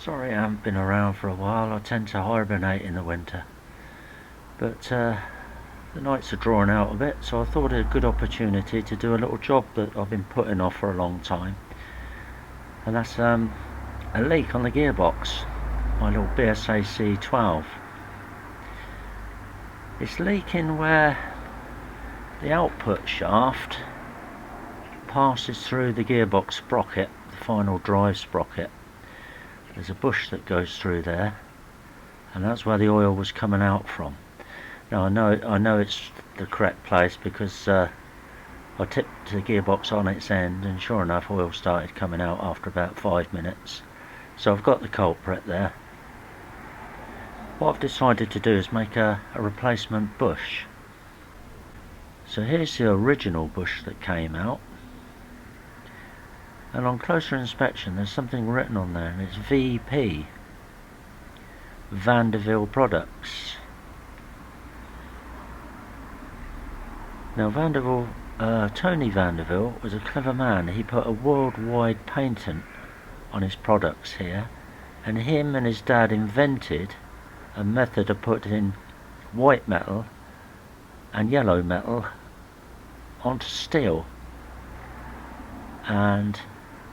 Sorry I haven't been around for a while. I tend to hibernate in the winter. But the nights are drawing out a bit, so I thought it a good opportunity to do a little job that I've been putting off for a long time. And that's a leak on the gearbox, my little BSA C12. It's leaking where the output shaft passes through the gearbox sprocket, the final drive sprocket. There's a bush that goes through there, and that's where the oil was coming out from. Now I know it's the correct place because I tipped the gearbox on its end, and sure enough oil started coming out after about 5 minutes. So I've got the culprit there. What I've decided to do is make a replacement bush. So here's the original bush that came out, and on closer inspection there's something written on there, and it's VP, Vanderville Products. Now Tony Vanderville was a clever man. He put a worldwide patent on his products here, and him and his dad invented a method of putting white metal and yellow metal onto steel, and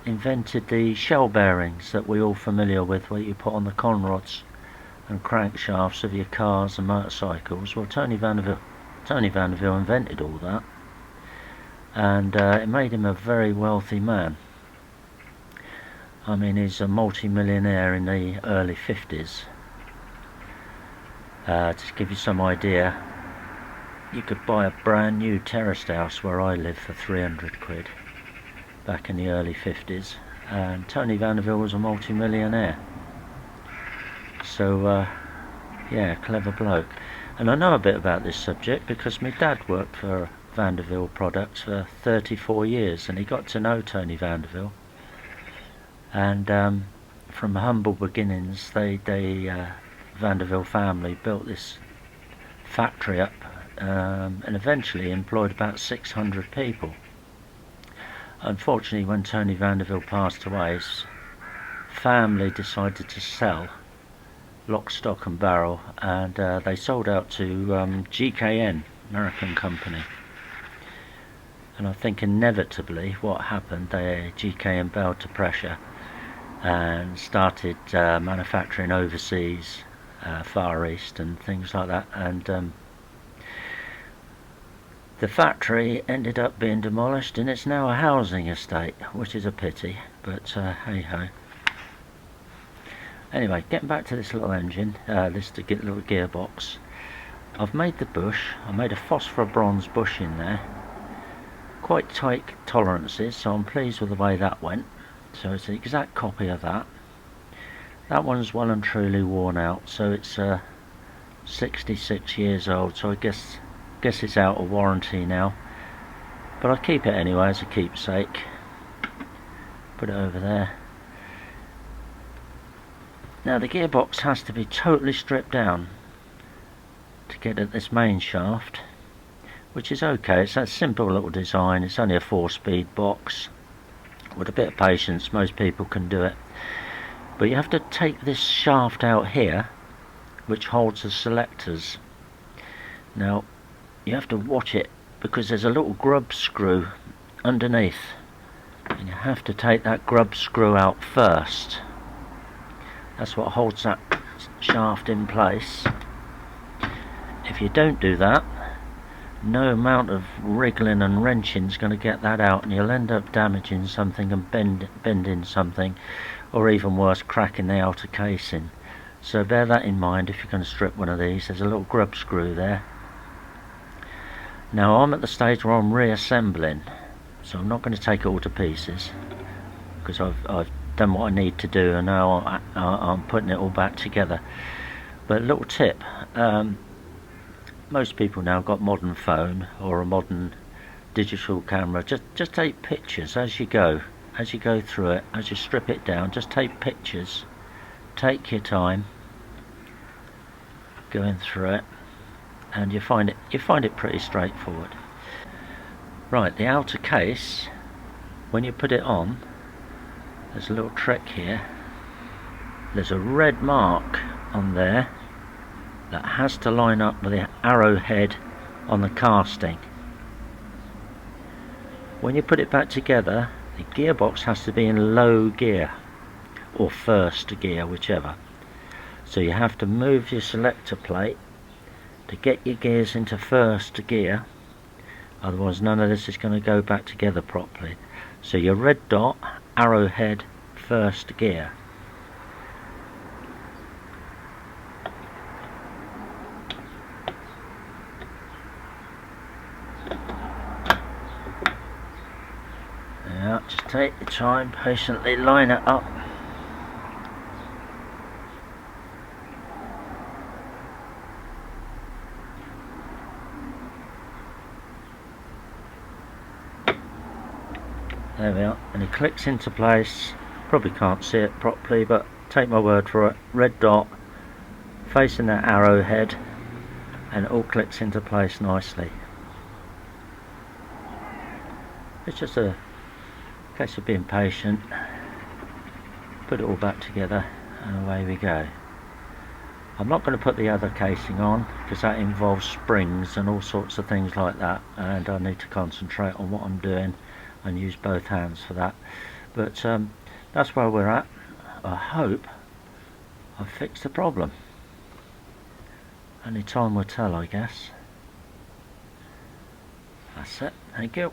invented the shell bearings that we're all familiar with, where you put on the conrods and crankshafts of your cars and motorcycles. Well, Tony Vanderville invented all that, and it made him a very wealthy man. I mean, he's a multi-millionaire in the early 50s. To give you some idea, you could buy a brand new terraced house where I live for 300 quid back in the early 50s, and Tony Vanderville was a multi-millionaire. So yeah, clever bloke. And I know a bit about this subject because my dad worked for Vanderville Products for 34 years, and he got to know Tony Vanderville. And from humble beginnings, the Vanderville family built this factory up, and eventually employed about 600 people. Unfortunately, when Tony Vanderville passed away, his family decided to sell lock, stock and barrel, and they sold out to GKN, American company. And I think inevitably what happened, GKN bowed to pressure and started manufacturing overseas, Far East and things like that, and the factory ended up being demolished, and it's now a housing estate, which is a pity, but hey ho. Anyway, getting back to this little engine, this little gearbox. I've made the bush. I made a phosphor bronze bush in there. Quite tight tolerances, so I'm pleased with the way that went. So it's an exact copy of that. That one's well and truly worn out, so it's 66 years old, so I guess it's out of warranty now. But I'll keep it anyway as a keepsake. Put it over there. Now the gearbox has to be totally stripped down to get at this main shaft, which is okay. It's a simple little design. It's only a 4-speed box. With a bit of patience, most people can do it. But you have to take this shaft out here, which holds the selectors. Now you have to watch it because there's a little grub screw underneath, and you have to take that grub screw out first. That's what holds that shaft in place. If you don't do that, no amount of wriggling and wrenching is going to get that out, and you'll end up damaging something and bending something, or even worse, cracking the outer casing. So bear that in mind if you're going to strip one of these. There's a little grub screw there. Now I'm at the stage where I'm reassembling, so I'm not going to take it all to pieces because I've done what I need to do, and now I'm putting it all back together. But a little tip, most people now got modern phone or a modern digital camera. Just take pictures as you go through it, as you strip it down. Just take pictures, take your time going through it, and you find it pretty straightforward. Right, the outer case, when you put it on, there's a little trick here. there's a red mark on there that has to line up with the arrowhead on the casting. When you put it back together, the gearbox has to be in low gear or first gear, whichever. So you have to move your selector plate to get your gears into first gear, otherwise none of this is going to go back together properly. So your red dot, arrowhead, first gear. Now just take your time, patiently line it up. There we are, and it clicks into place. Probably can't see it properly, but take my word for it. Red dot facing that arrowhead, and it all clicks into place nicely. It's just a case of being patient. Put it all back together and away we go. I'm not going to put the other casing on because that involves springs and all sorts of things like that, and I need to concentrate on what I'm doing and use both hands for that. But that's where we're at. I hope I've fixed the problem. Only time will tell, I guess. That's it. Thank you.